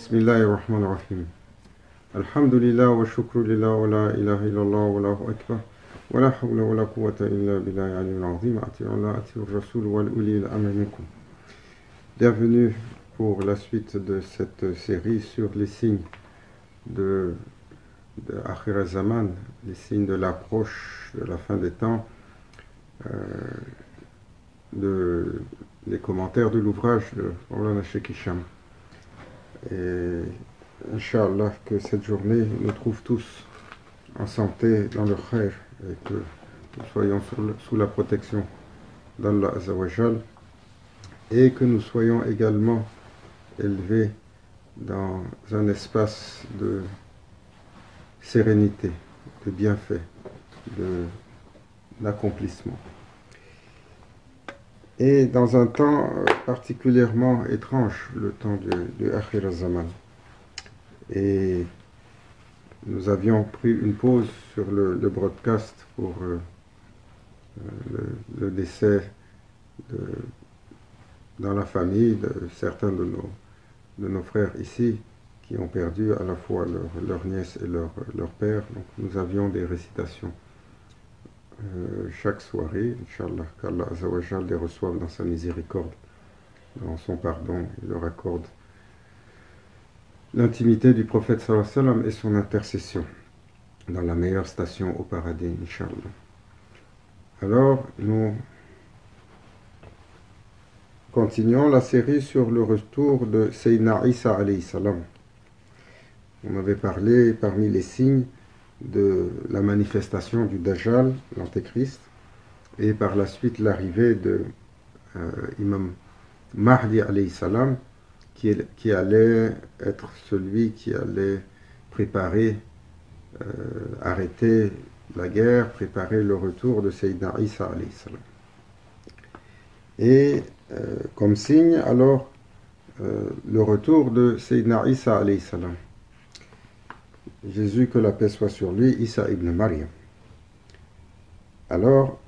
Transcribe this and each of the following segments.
Bismillahirrahmanirrahim. Alhamdulillah wa shukru lillah wa la ilaha illallah wa lahu akbar. Wa la hawla wa la quwwata illa billahi aliyyil azim. Ati'u Allah, ati'u rasul wa ulil amri minkum. Bienvenue pour la suite de cette série sur les signes de Akhir al-Zaman, les signes de l'approche de la fin des temps, les commentaires de l'ouvrage de Maulana Sheikh Hicham. Et Inch'Allah que cette journée nous trouve tous en santé dans le khair et que nous soyons sous la protection d'Allah Azzawajal et que nous soyons également élevés dans un espace de sérénité, de bienfait, d'accomplissement. Et dans un temps particulièrement étrange, le temps de Akhir al-Zaman. Et nous avions pris une pause sur le broadcast pour le décès dans la famille de certains de nos frères ici qui ont perdu à la fois leur nièce et leur père. Donc nous avions des récitations chaque soirée, Inch'Allah, qu'Allah Azzawajal les reçoive dans sa miséricorde, dans son pardon, et leur accorde l'intimité du prophète sallallahu alayhi wa sallam et son intercession dans la meilleure station au paradis, Inch'Allah. Alors, nous continuons la série sur le retour de Sayyidina Isa alayhi salam. On avait parlé parmi les signes de la manifestation du Dajjal, l'Antéchrist, et par la suite l'arrivée de Imam Mahdi alayhi salam, qui allait être celui qui allait préparer, arrêter la guerre, préparer le retour de Sayyidina Isa alayhi salam. Et comme signe, alors, le retour de Sayyidina Isa alayhi salam. Jésus, que la paix soit sur lui, Isa ibn Maryam. Alors,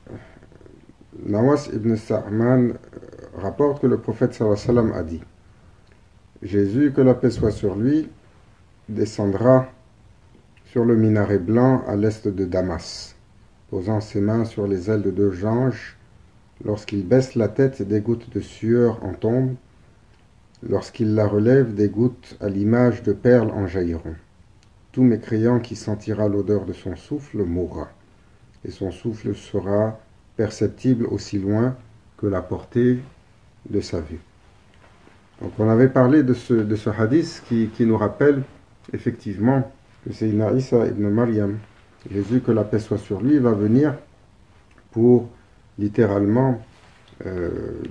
Nawas ibn Sa'man rapporte que le prophète sallallahu alayhi wa sallam a dit: Jésus, que la paix soit sur lui, descendra sur le minaret blanc à l'est de Damas, posant ses mains sur les ailes de deux anges. Lorsqu'il baisse la tête, des gouttes de sueur en tombent. Lorsqu'il la relève, des gouttes à l'image de perles en jailliront. Tout mécréant qui sentira l'odeur de son souffle mourra, et son souffle sera perceptible aussi loin que la portée de sa vue. Donc on avait parlé de ce hadith qui nous rappelle effectivement que Sayyidina Isa ibn Maryam, Jésus, que la paix soit sur lui, va venir pour littéralement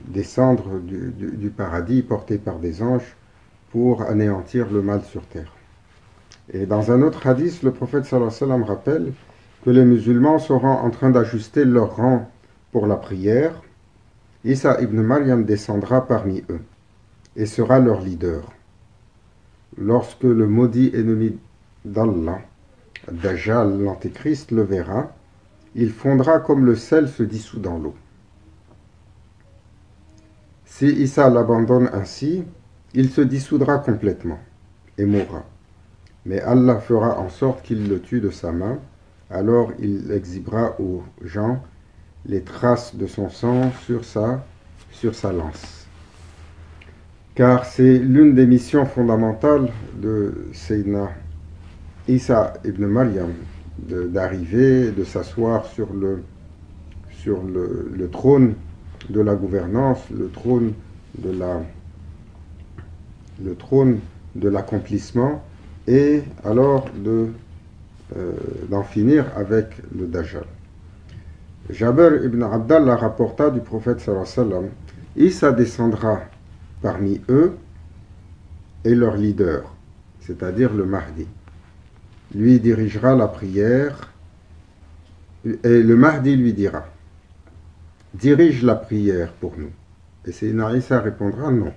descendre du paradis porté par des anges pour anéantir le mal sur terre. Et dans un autre hadith, le prophète sallallahu alayhi wa sallam rappelle que les musulmans seront en train d'ajuster leur rang pour la prière. Isa ibn Maryam descendra parmi eux et sera leur leader. Lorsque le maudit ennemi d'Allah, Dajjal, l'Antéchrist, le verra, il fondra comme le sel se dissout dans l'eau. Si Isa l'abandonne ainsi, il se dissoudra complètement et mourra. Mais Allah fera en sorte qu'il le tue de sa main, alors il exhibera aux gens les traces de son sang sur sa lance. Car c'est l'une des missions fondamentales de Sayyidina Isa ibn Maryam, d'arriver, de s'asseoir sur le trône de la gouvernance, le trône de l'accomplissement, et alors d'en finir avec le Dajjal. Jabir ibn Abdallah rapporta du prophète sallallahu alayhi wa sallam: Isa descendra parmi eux et leur leader, c'est-à-dire le Mahdi. Lui dirigera la prière et le Mahdi lui dira: dirige la prière pour nous. Et Sayyidina Isa répondra: non.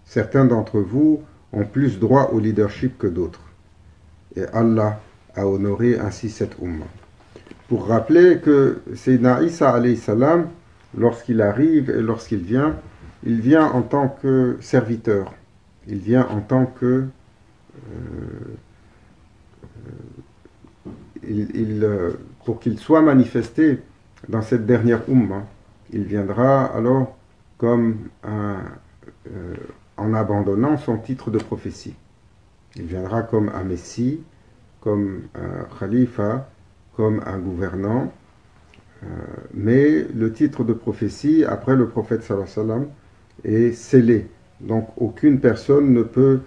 Certains d'entre vous ont plus droit au leadership que d'autres. Et Allah a honoré ainsi cette Ummah. Pour rappeler que Sayyidina Isa alayhi salam, lorsqu'il arrive et lorsqu'il vient en tant que serviteur. il vient en tant que pour qu'il soit manifesté dans cette dernière Ummah, il viendra alors comme en abandonnant son titre de prophétie. Il viendra comme un messie, comme un khalifa, comme un gouvernant, mais le titre de prophétie, après le prophète sallallahu alayhi wa sallam, est scellé. Donc aucune personne ne peut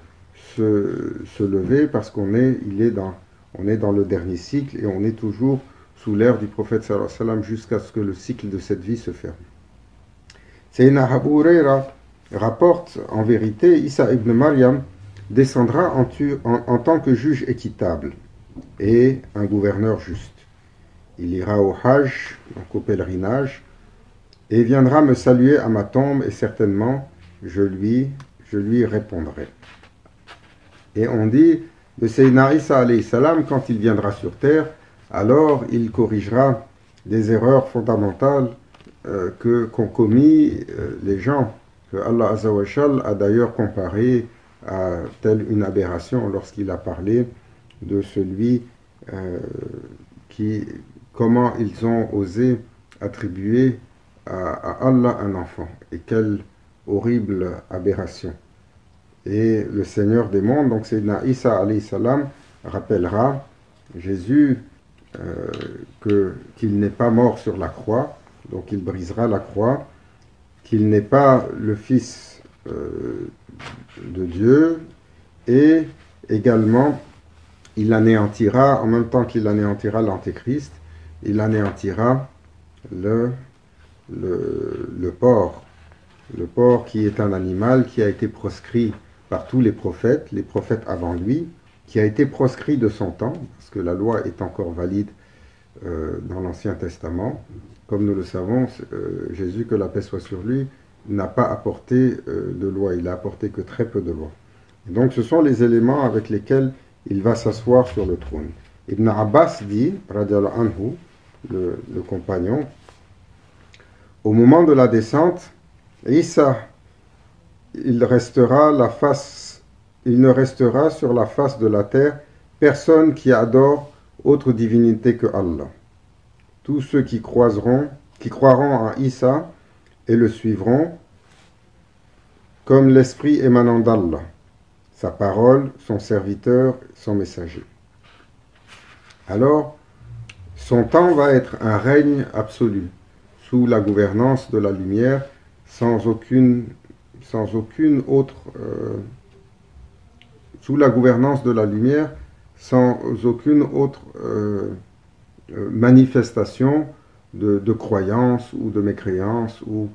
se lever parce on est dans le dernier cycle et on est toujours sous l'ère du prophète sallallahu alayhi wa sallam jusqu'à ce que le cycle de cette vie se ferme. Sayyidina Abu Huraira rapporte en vérité, Isa ibn Maryam descendra en tant que juge équitable et un gouverneur juste. Il ira au Hajj, donc au pèlerinage, et viendra me saluer à ma tombe, et certainement je lui répondrai. Et on dit de Sayyidina Isa alayhi salam, quand il viendra sur terre, alors il corrigera des erreurs fondamentales qu'ont commis les gens, que Allah Azza wa Jal a d'ailleurs comparé à telle une aberration lorsqu'il a parlé de celui comment ils ont osé attribuer à Allah un enfant. Et quelle horrible aberration. Et le Seigneur des mondes, donc Sayyidina Isa alayhi salam, rappellera Jésus qu'il n'est pas mort sur la croix, donc il brisera la croix, qu'il n'est pas le Fils de Dieu, et également il anéantira, en même temps qu'il anéantira l'Antéchrist, il anéantira le porc. Le porc qui est un animal qui a été proscrit par tous les prophètes avant lui, qui a été proscrit de son temps, parce que la loi est encore valide dans l'Ancien Testament. Comme nous le savons, Jésus, que la paix soit sur lui, n'a pas apporté de loi, il n'a apporté que très peu de lois. Et donc ce sont les éléments avec lesquels il va s'asseoir sur le trône. Ibn Abbas dit, radiallahu anhu, le compagnon, au moment de la descente, Isa, il ne restera sur la face de la terre personne qui adore autre divinité que Allah. Tous ceux qui croiront en Isa et le suivront comme l'esprit émanant d'Allah, sa parole, son serviteur, son messager. Alors, son temps va être un règne absolu, sous la gouvernance de la lumière, sous la gouvernance de la lumière, sans aucune autre manifestation de croyance ou de mécréance, ou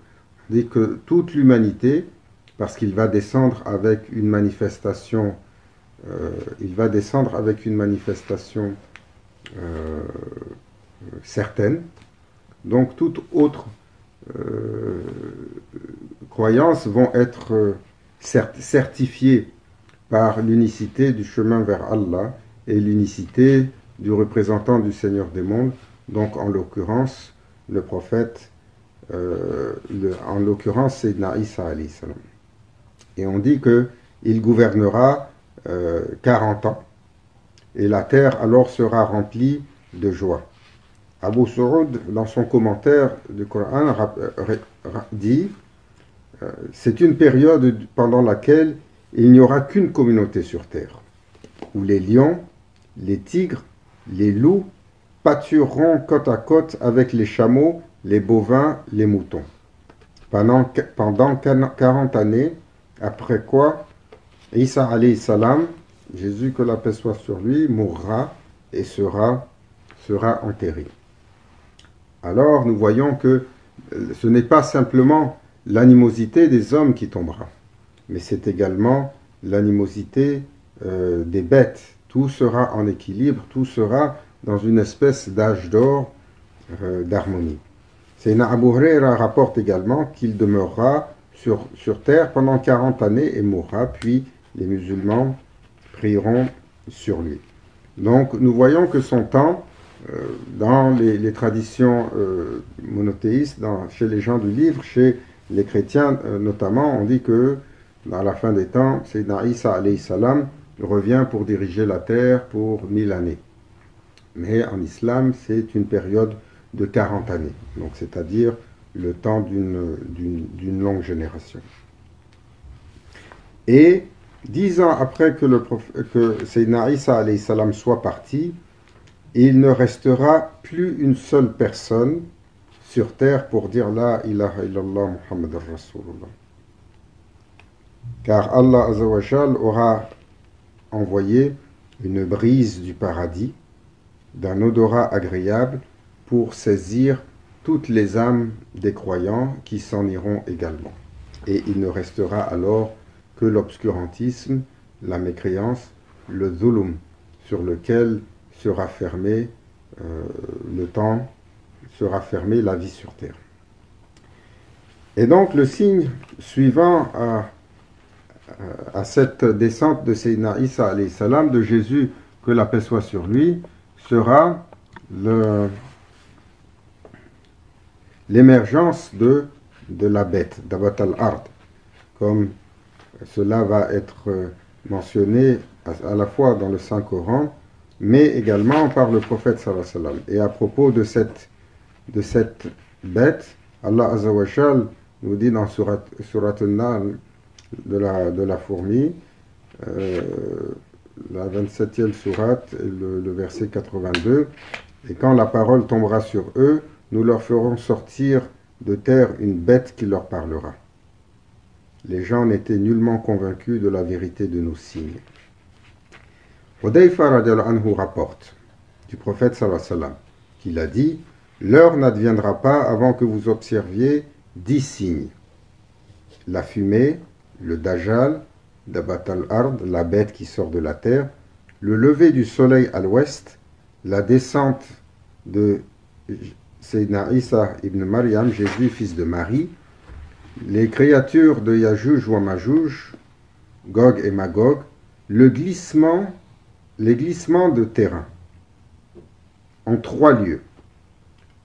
dit que toute l'humanité, parce qu'il va descendre avec une manifestation, certaine, donc toute autre croyances vont être certifiées par l'unicité du chemin vers Allah et l'unicité du représentant du Seigneur des mondes, donc en l'occurrence le prophète, en l'occurrence Sayyidina Isa alayhi salam. Et on dit qu'il gouvernera 40 ans et la terre alors sera remplie de joie. Abu Saoud, dans son commentaire du Coran, dit c'est une période pendant laquelle il n'y aura qu'une communauté sur terre, où les lions, les tigres, les loups pâtureront côte à côte avec les chameaux, les bovins, les moutons. Pendant 40 années, après quoi, Isa alayhi salam, Jésus, que la paix soit sur lui, mourra et sera enterré. Alors nous voyons que ce n'est pas simplement l'animosité des hommes qui tombera, mais c'est également l'animosité des bêtes. Tout sera en équilibre, tout sera dans une espèce d'âge d'or d'harmonie. Sayyidina Abu Huraira rapporte également qu'il demeurera sur terre pendant 40 années et mourra, puis les musulmans prieront sur lui. Donc nous voyons que son temps, dans les traditions monothéistes, chez les gens du livre, chez les chrétiens notamment, on dit que dans la fin des temps, Sayyidina Isa alayhi salam revient pour diriger la terre pour 1000 années. Mais en islam, c'est une période de 40 années, donc c'est-à-dire le temps d'une longue génération. Et 10 ans après que Sayyidina Isa alayhi salam soit parti, il ne restera plus une seule personne sur terre pour dire La ilaha illallah Muhammad Rasulullah. Car Allah Azza wa Jal aura envoyé une brise du paradis d'un odorat agréable pour saisir toutes les âmes des croyants qui s'en iront également. Et il ne restera alors que l'obscurantisme, la mécréance, le zulum, sur lequel sera fermé le temps, sera fermée la vie sur terre. Et donc le signe suivant à cette descente de Sayyidina Isa alayhi salam, de Jésus, que la paix soit sur lui, sera l'émergence de la bête, d'Abat al-Ard, comme cela va être mentionné à la fois dans le Saint-Coran, mais également par le prophète sallallahu alayhi wa sallam. Et à propos de cette bête, Allah Azza wa Jal nous dit dans Surat An-Nahl de la fourmi, la 27e sourate, le verset 82, et quand la parole tombera sur eux, nous leur ferons sortir de terre une bête qui leur parlera. Les gens n'étaient nullement convaincus de la vérité de nos signes. Hudayfa radiallahu anhu rapporte du prophète sallallahu alayhi wa sallam qu'il a dit « L'heure n'adviendra pas avant que vous observiez 10 signes. La fumée, le dajjal, Dabat al-Ard, la bête qui sort de la terre, le lever du soleil à l'ouest, la descente de Sayyidina Isa ibn Maryam, Jésus fils de Marie, les créatures de Yajuj ou Majouj, Gog et Magog, les glissements de terrain en 3 lieux,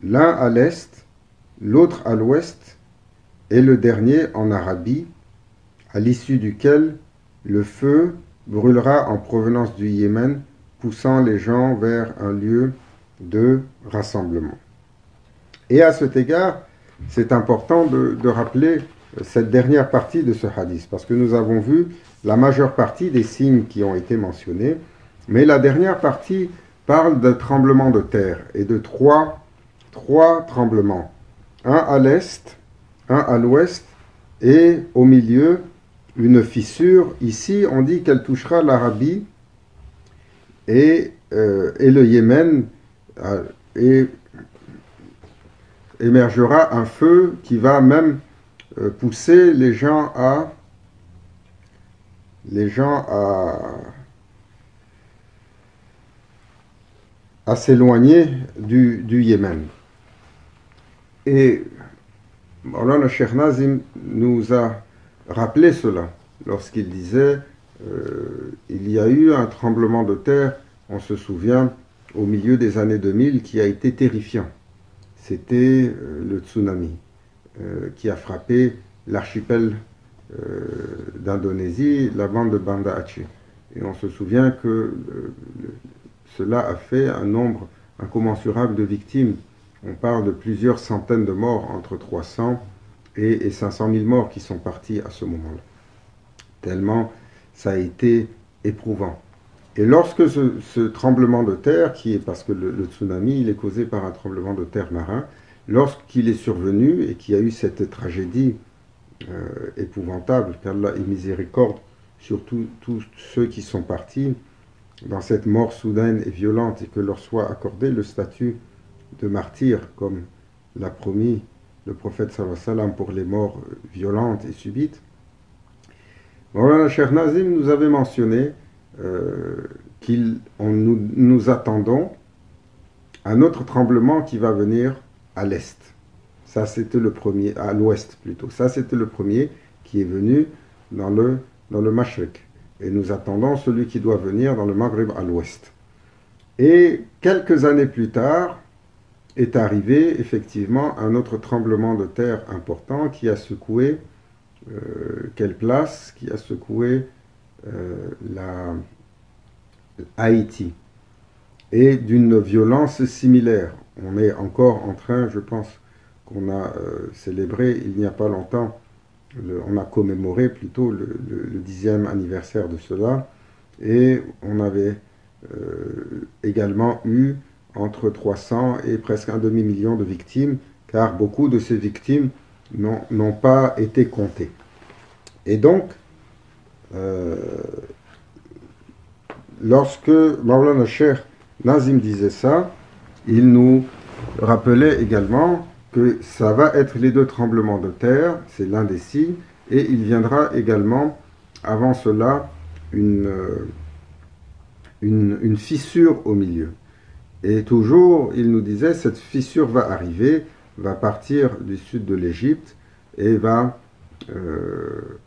l'un à l'est, l'autre à l'ouest, et le dernier en Arabie, à l'issue duquel le feu brûlera en provenance du Yémen, poussant les gens vers un lieu de rassemblement. Et à cet égard, c'est important de rappeler cette dernière partie de ce hadith, parce que nous avons vu la majeure partie des signes qui ont été mentionnés, mais la dernière partie parle de tremblements de terre, et de trois tremblements, un à l'est, un à l'ouest, et au milieu, une fissure. Ici, on dit qu'elle touchera l'Arabie et le Yémen, et émergera un feu qui va même pousser les gens à s'éloigner du Yémen. Et Maulana Cheikh Nazim nous a rappelé cela lorsqu'il disait il y a eu un tremblement de terre, on se souvient, au milieu des années 2000, qui a été terrifiant. C'était le tsunami qui a frappé l'archipel d'Indonésie, la bande de Banda Aceh. Et on se souvient que cela a fait un nombre incommensurable de victimes. On parle de plusieurs centaines de morts, entre 300 et 500 000 morts qui sont partis à ce moment-là. Tellement ça a été éprouvant. Et lorsque ce tremblement de terre, qui est parce que le tsunami, il est causé par un tremblement de terre marin, lorsqu'il est survenu et qu'il y a eu cette tragédie épouvantable, qu'Allah ait miséricorde sur tous ceux qui sont partis dans cette mort soudaine et violente, et que leur soit accordé le statut de martyr, comme l'a promis le prophète sallallahu alayhi wa sallam pour les morts violentes et subites. Maulana Cheikh Nazim nous avait mentionné nous attendons un autre tremblement qui va venir à l'est. Ça c'était le premier, à l'ouest plutôt. Ça c'était le premier qui est venu dans le Mashriq. Et nous attendons celui qui doit venir dans le Maghreb à l'ouest. Et quelques années plus tard est arrivé effectivement un autre tremblement de terre important qui a secoué quelle place qui a secoué Haïti, et d'une violence similaire. On est encore en train, je pense, qu'on a célébré il n'y a pas longtemps, on a commémoré plutôt le 10e anniversaire de cela, et on avait également eu entre 300 et presque un demi-million de victimes, car beaucoup de ces victimes n'ont pas été comptées. Et donc, lorsque Maulana Cheikh Nazim disait ça, il nous rappelait également que ça va être les 2 tremblements de terre, c'est l'un des signes, et il viendra également, avant cela, une fissure au milieu. Et toujours, il nous disait, cette fissure va arriver, va partir du sud de l'Égypte et va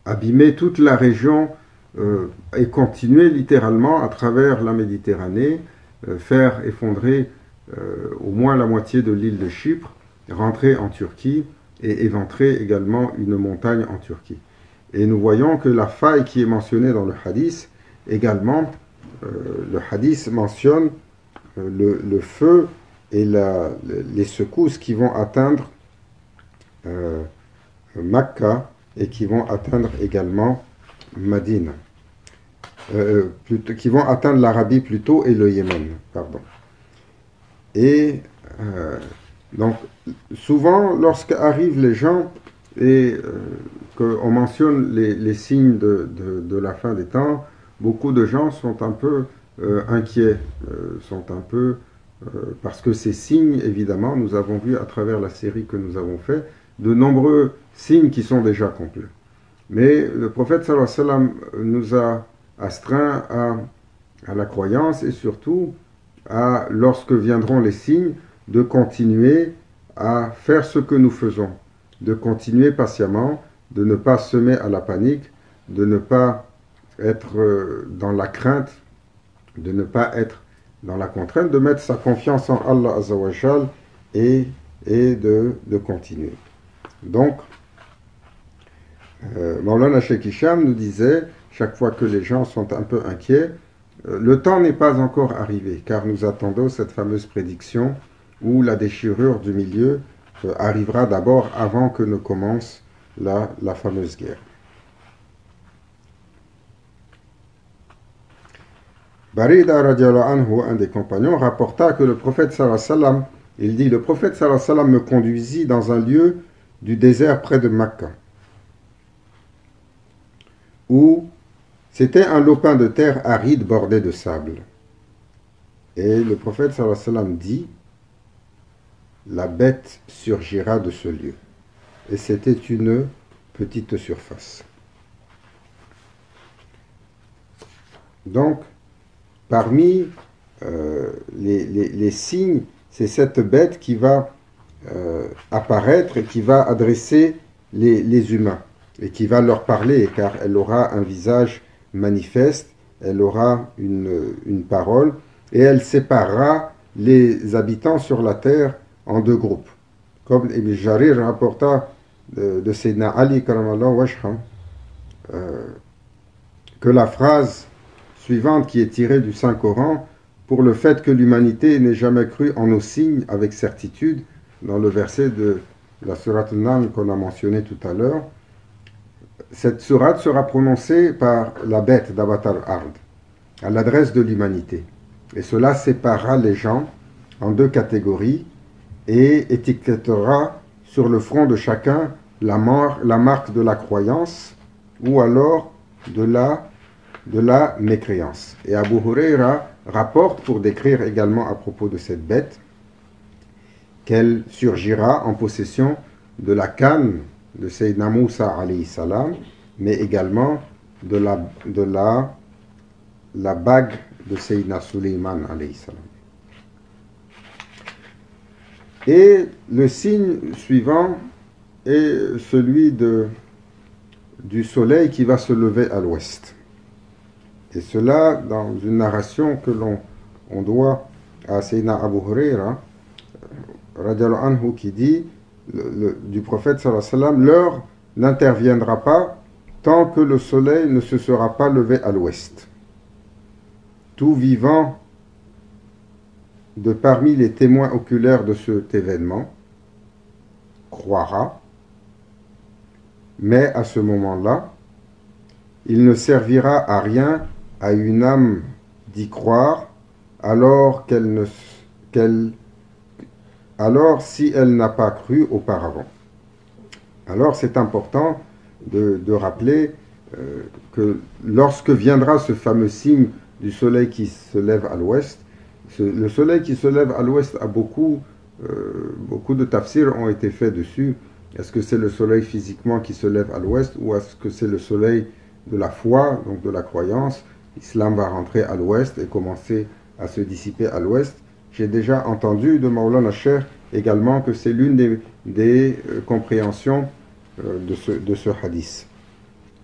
abîmer toute la région et continuer littéralement à travers la Méditerranée, faire effondrer au moins la moitié de l'île de Chypre, rentrer en Turquie et éventrer également une montagne en Turquie. Et nous voyons que la faille qui est mentionnée dans le hadith, également, le hadith mentionne le feu et les secousses qui vont atteindre Makka et qui vont atteindre également Madina. Qui vont atteindre l'Arabie plutôt et le Yémen, pardon. Et donc, souvent, lorsqu'arrivent les gens et qu'on mentionne les signes de la fin des temps, beaucoup de gens sont un peu inquiets, parce que ces signes, évidemment, nous avons vu à travers la série que nous avons fait, de nombreux signes qui sont déjà complets. Mais le prophète sallallahu alayhi wa sallam nous a astreint à la croyance et surtout lorsque viendront les signes, de continuer à faire ce que nous faisons, de continuer patiemment, de ne pas semer à la panique, de ne pas être dans la crainte, de ne pas être dans la contrainte, de mettre sa confiance en Allah Azza wa Jal et de continuer. Donc, Maulana Cheikh Hicham nous disait, chaque fois que les gens sont un peu inquiets, le temps n'est pas encore arrivé, car nous attendons cette fameuse prédiction où la déchirure du milieu arrivera d'abord avant que ne commence la fameuse guerre. Barida radiallahu anhu, un des compagnons, rapporta que le prophète sallallahu alayhi wa sallam, il dit, le prophète sallallahu alayhi wa sallam me conduisit dans un lieu du désert près de Makka, où c'était un lopin de terre aride bordé de sable. Et le prophète sallallahu alayhi wa sallam dit, la bête surgira de ce lieu. Et c'était une petite surface. Donc, parmi les signes, c'est cette bête qui va apparaître et qui va adresser les humains et qui va leur parler, car elle aura un visage manifeste, elle aura une parole, et elle séparera les habitants sur la terre en 2 groupes. Comme Ibn Jarir rapporta de Sayyidina Ali karamallahu wajha, que la phrase suivante qui est tirée du Saint-Coran, pour le fait que l'humanité n'ait jamais cru en nos signes avec certitude, dans le verset de la sourate An-Naml qu'on a mentionné tout à l'heure, cette sourate sera prononcée par la bête d'Avatar Ard, à l'adresse de l'humanité. Et cela séparera les gens en 2 catégories et étiquettera sur le front de chacun la marque de la croyance ou alors de la mécréance. Et Abu Huraira rapporte pour décrire également à propos de cette bête qu'elle surgira en possession de la canne de Sayyidina Moussa alayhi salam, mais également de la bague de Sayyidina Suleiman alayhi salam. Et le signe suivant est celui du soleil qui va se lever à l'ouest. Et cela dans une narration que l'on doit à Sayyidina Abu Huraira, radiallahu anhu, qui dit du prophète sallallahu alayhi wa sallam, l'heure n'interviendra pas tant que le soleil ne se sera pas levé à l'ouest. Tout vivant de parmi les témoins oculaires de cet événement croira, mais à ce moment-là, il ne servira à rien à une âme d'y croire, alors si elle n'a pas cru auparavant. Alors c'est important de rappeler que lorsque viendra ce fameux signe du soleil qui se lève à l'ouest, le soleil qui se lève à l'ouest a beaucoup de tafsirs ont été faits dessus. Est-ce que c'est le soleil physiquement qui se lève à l'ouest ou est-ce que c'est le soleil de la foi, donc de la croyance? L'islam va rentrer à l'ouest et commencer à se dissiper à l'ouest. J'ai déjà entendu de Maulana Cheikh également que c'est l'une des compréhensions de ce hadith.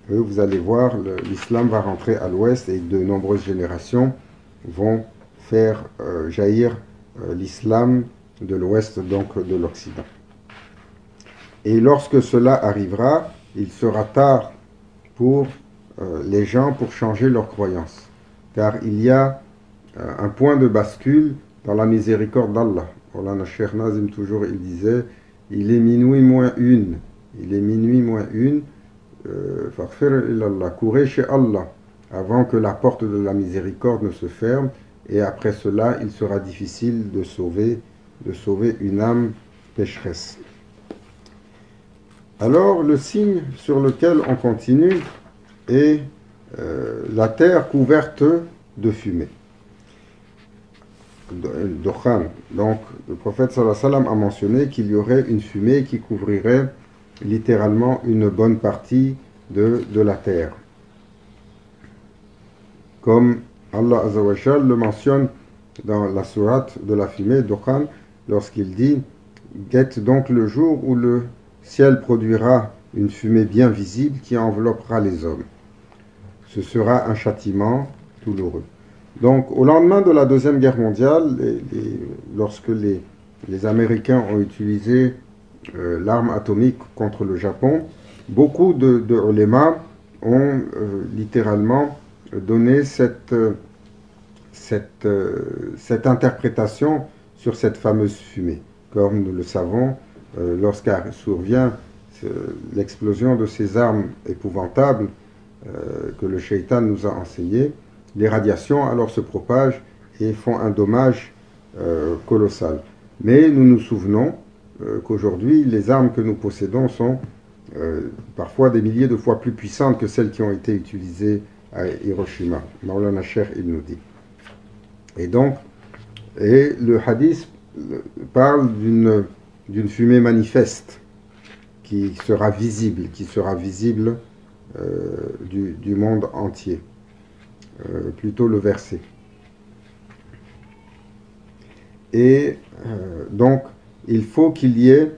Vous allez voir, l'islam va rentrer à l'ouest et de nombreuses générations vont faire jaillir l'islam de l'ouest, donc de l'Occident. Et lorsque cela arrivera, il sera tard pour les gens pour changer leurs croyances. Car il y a un point de bascule dans la miséricorde d'Allah. Maulana Cheikh Nazim, toujours, il disait, il est minuit moins une. Il est minuit moins une. Courez chez Allah avant que la porte de la miséricorde ne se ferme. Et après cela, il sera difficile de sauver une âme pécheresse. Alors, le signe sur lequel on continue est la terre couverte de fumée. Dukhan. Donc, le prophète sallallahu alayhi wa sallam a mentionné qu'il y aurait une fumée qui couvrirait littéralement une bonne partie de la terre. Comme Allah Azza wa Jal le mentionne dans la sourate de la fumée, Dukhan, lorsqu'il dit « Guette donc le jour où le ciel produira une fumée bien visible qui enveloppera les hommes. Ce sera un châtiment douloureux. » Donc, au lendemain de la Deuxième Guerre mondiale, lorsque les Américains ont utilisé l'arme atomique contre le Japon, beaucoup de ulémas ont littéralement donné cette interprétation sur cette fameuse fumée. Comme nous le savons, survient l'explosion de ces armes épouvantables que le shaitan nous a enseignées, les radiations alors se propagent et font un dommage colossal. Mais nous nous souvenons qu'aujourd'hui, les armes que nous possédons sont parfois des milliers de fois plus puissantes que celles qui ont été utilisées à Hiroshima. Maulana Cheikh, il nous dit. Et le hadith parle d'une fumée manifeste qui sera visible du monde entier. Plutôt le verset. Et donc, il faut qu'il y ait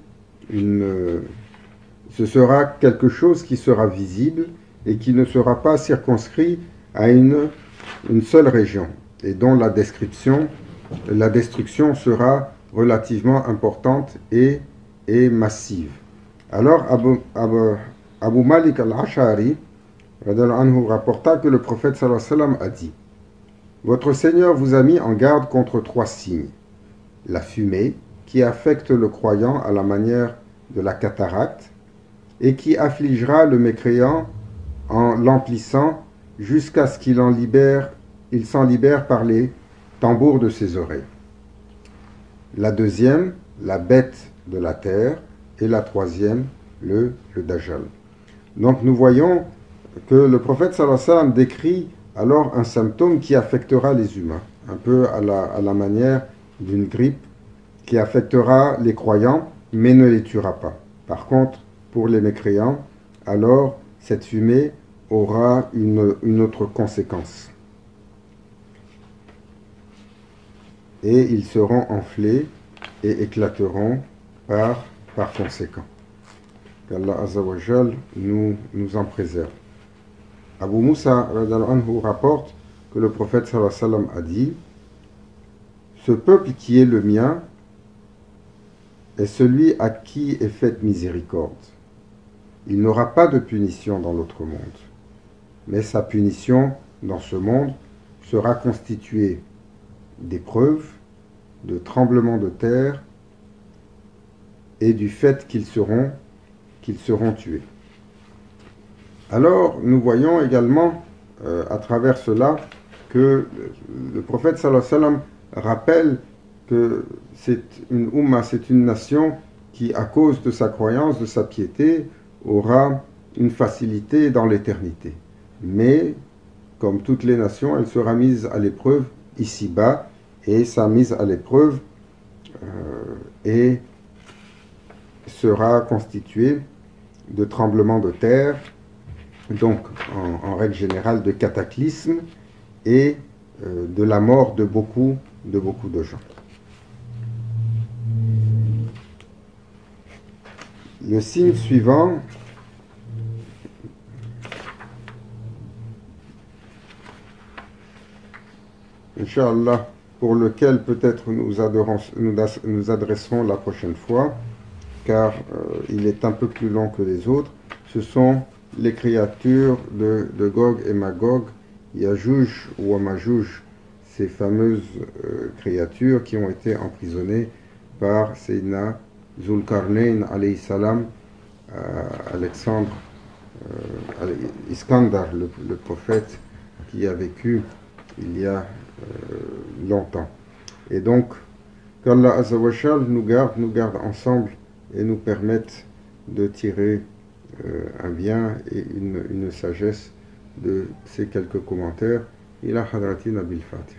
ce sera quelque chose qui sera visible et qui ne sera pas circonscrit à une seule région et dont la destruction sera relativement importante et massive. Alors, Abu Malik al-Ash'ari rapporta que le prophète sallallahu alayhi wa sallam a dit: Votre Seigneur vous a mis en garde contre 3 signes. La fumée, qui affecte le croyant à la manière de la cataracte, et qui affligera le mécréant en l'emplissant jusqu'à ce qu'il s'en libère par les tambours de ses oreilles. La deuxième, la bête de la terre, et la troisième, le Dajjal. Donc nous voyons que le prophète sallallahu alayhi wa sallam décrit alors un symptôme qui affectera les humains, un peu à la manière d'une grippe qui affectera les croyants, mais ne les tuera pas. Par contre, pour les mécréants, alors cette fumée aura une autre conséquence. Et ils seront enflés et éclateront par conséquent. Qu'Allah Azza wa Jal nous en préserve. Abu Moussa anhu rapporte que le prophète sallallahu alayhi wa sallam a dit: Ce peuple qui est le mien est celui à qui est faite miséricorde. il n'aura pas de punition dans l'autre monde. Mais sa punition dans ce monde sera constituée d'épreuves, de tremblements de terre et du fait qu'ils seront tués. Alors, nous voyons également à travers cela que le prophète sallallahu alayhi wa sallam rappelle que c'est une Ummah, c'est une nation qui, à cause de sa croyance, de sa piété, aura une facilité dans l'éternité. Mais, comme toutes les nations, elle sera mise à l'épreuve ici-bas, et sa mise à l'épreuve sera constituée de tremblements de terre, donc en règle générale de cataclysmes, et de la mort de beaucoup de gens. Le signe suivant, Inch'Allah, pour lequel peut-être nous adresserons la prochaine fois, car il est un peu plus long que les autres, ce sont les créatures de Gog et Magog, Yajouj ou Majouj, ces fameuses créatures qui ont été emprisonnées par Sayyidina Zulkarnain alayhi salam, Alexandre, Iskandar, le prophète qui a vécu il y a longtemps. Et donc, qu'Allah Azzawajal nous garde ensemble et nous permette de tirer un bien et une sagesse de ces quelques commentaires. Ila hadrati Nabil Fatih.